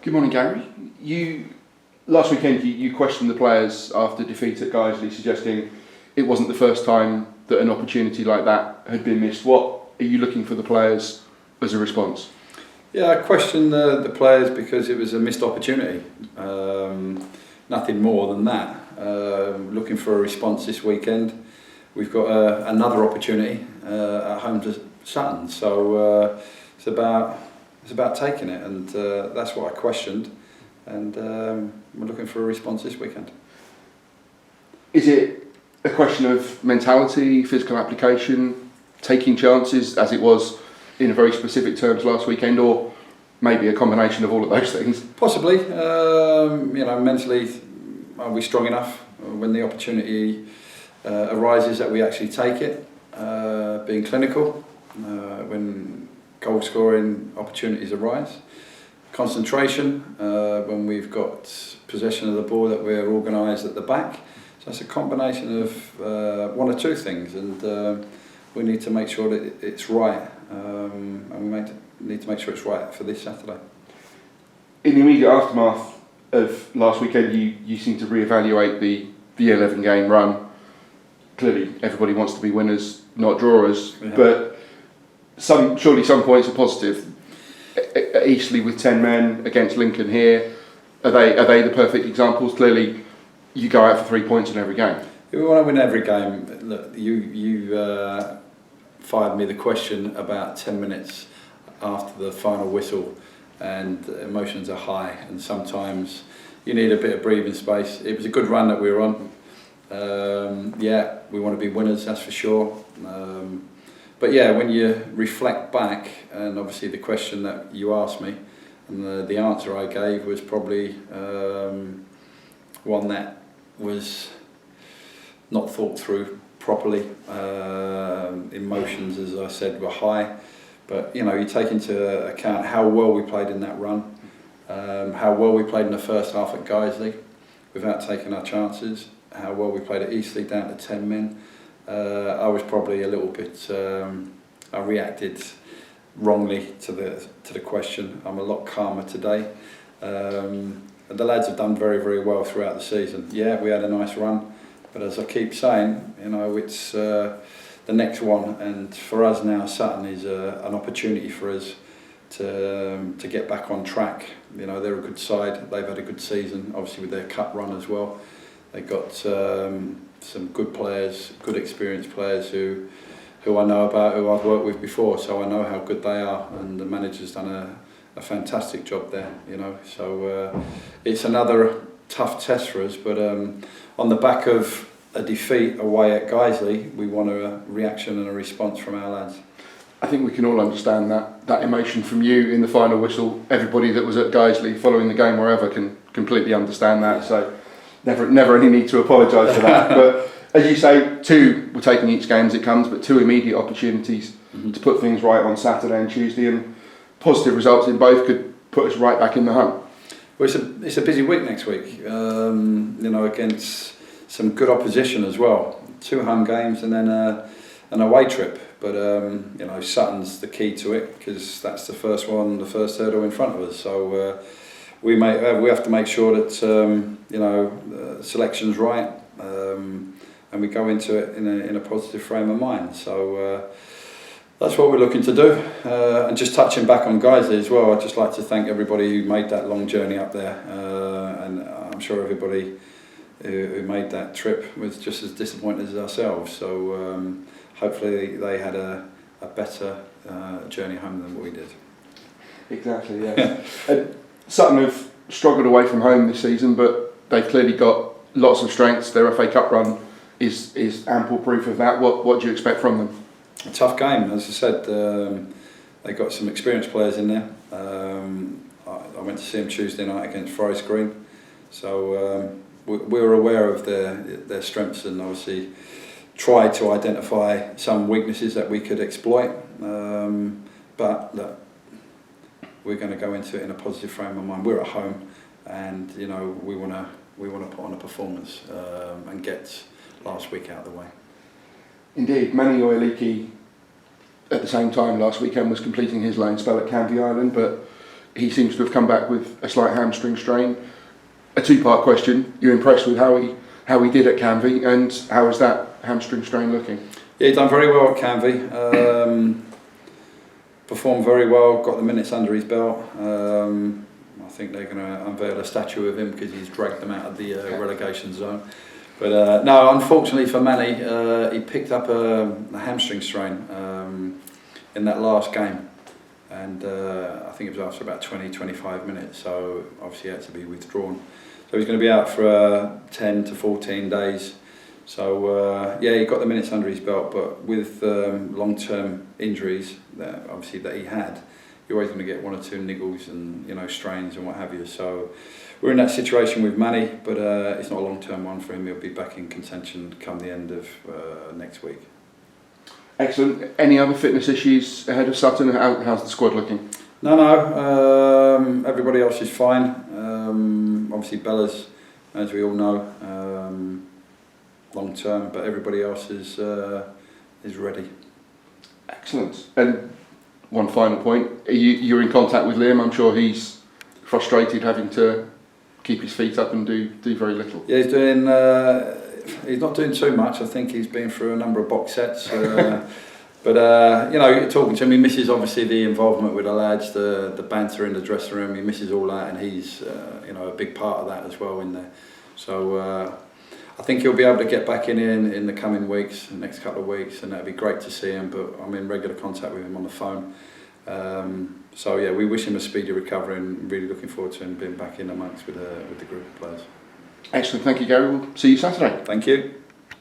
Good morning, Gary. Last weekend you questioned the players after defeat at Guiseley, suggesting it wasn't the first time that an opportunity like that had been missed. What are you looking for the players as a response? Yeah, I questioned the players because it was a missed opportunity. Nothing more than that. Looking for a response this weekend. We've got another opportunity at home to Sutton, so it's about taking it, and that's what I questioned. And we're looking for a response this weekend. Is it a question of mentality, physical application, taking chances, as it was in a very specific terms last weekend, or maybe a combination of all of those things? Possibly. Mentally, are we strong enough when the opportunity arises that we actually take it? Being clinical when goal scoring opportunities arise. Concentration when we've got possession of the ball, that we're organised at the back. So it's a combination of one or two things, and we need to make sure that it's right, and we need to make sure it's right for this Saturday. In the immediate aftermath of last weekend, you seem to reevaluate the 11 game run. Clearly everybody wants to be winners, not drawers, yeah. But surely some points are positive. At Eastleigh with 10 men against Lincoln here, are they the perfect examples? Clearly you go out for 3 points in every game. We want to win every game. Look, you fired me the question about 10 minutes after the final whistle, and emotions are high, and sometimes you need a bit of breathing space. It was a good run that we were on. We want to be winners, that's for sure. But yeah, when you reflect back, and obviously the question that you asked me, and the answer I gave was probably one that was not thought through properly. Emotions, as I said, were high. But you take into account how well we played in that run, how well we played in the first half at Guiseley without taking our chances, how well we played at Eastleigh down to 10 men. I was probably a little bit. I reacted wrongly to the question. I'm a lot calmer today. The lads have done very, very well throughout the season. Yeah, we had a nice run, but as I keep saying, it's the next one, and for us now, Sutton is an opportunity for us to get back on track. They're a good side. They've had a good season, obviously with their cup run as well. They've got some good players, good experienced players who I know about, who I've worked with before, so I know how good they are, and the manager's done a fantastic job there, so it's another tough test for us, but on the back of a defeat away at Guiseley, we want a reaction and a response from our lads. I think we can all understand that emotion from you in the final whistle. Everybody that was at Guiseley following the game wherever can completely understand that, so never any need to apologise for that. But as you say, we're taking each game as it comes, but two immediate opportunities to put things right on Saturday and Tuesday, and positive results in both could put us right back in the hunt. Well, it's a busy week next week, against some good opposition as well. 2 home games and then an away trip. But Sutton's the key to it, because that's the first hurdle in front of us. So we have to make sure that selection's right, and we go into it in a positive frame of mind. So that's what we're looking to do. And just touching back on Guiseley as well, I'd just like to thank everybody who made that long journey up there, and I'm sure everybody who made that trip was just as disappointed as ourselves. So hopefully they had a better journey home than what we did. Exactly, yeah. Sutton have struggled away from home this season, but they've clearly got lots of strengths. Their FA Cup run is ample proof of that. What do you expect from them? A tough game, as I said. They've got some experienced players in there. I went to see them Tuesday night against Forest Green, so we're aware of their strengths, and obviously tried to identify some weaknesses that we could exploit. But look, we're going to go into it in a positive frame of mind. We're at home, and we want to put on a performance and get last week out of the way. Indeed, Manny Oyeleke at the same time last weekend was completing his loan spell at Canvey Island, but he seems to have come back with a slight hamstring strain. A two-part question: you're impressed with how he did at Canvey, and how is that hamstring strain looking? Yeah, he's done very well at Canvey. Performed very well. Got the minutes under his belt. I think they're going to unveil a statue of him because he's dragged them out of the relegation zone. But no, unfortunately for Manny, he picked up a hamstring strain in that last game, and I think it was after about 20-25 minutes, so obviously he had to be withdrawn. So he's going to be out for 10 to 14 days. So yeah, he got the minutes under his belt, but with long-term injuries that he had, you're always going to get one or two niggles and strains and what have you. So we're in that situation with Manny, but it's not a long-term one for him. He'll be back in contention come the end of next week. Excellent. Any other fitness issues ahead of Sutton? How's the squad looking? No. Everybody else is fine. Obviously Bella's, as we all know, long-term, but everybody else is ready. Excellent. And one final point, you're in contact with Liam. I'm sure he's frustrated having to keep his feet up and do very little. Yeah, he's not doing too much. I think he's been through a number of box sets. But talking to him, he misses obviously the involvement with the lads, the banter in the dressing room. He misses all that, and he's a big part of that as well in there. So I think he'll be able to get back in the coming weeks, the next couple of weeks, and that'd be great to see him. But I'm in regular contact with him on the phone. So yeah, we wish him a speedy recovery, and really looking forward to him being back in amongst with the group of players. Excellent, thank you, Gary. We'll see you Saturday. Thank you.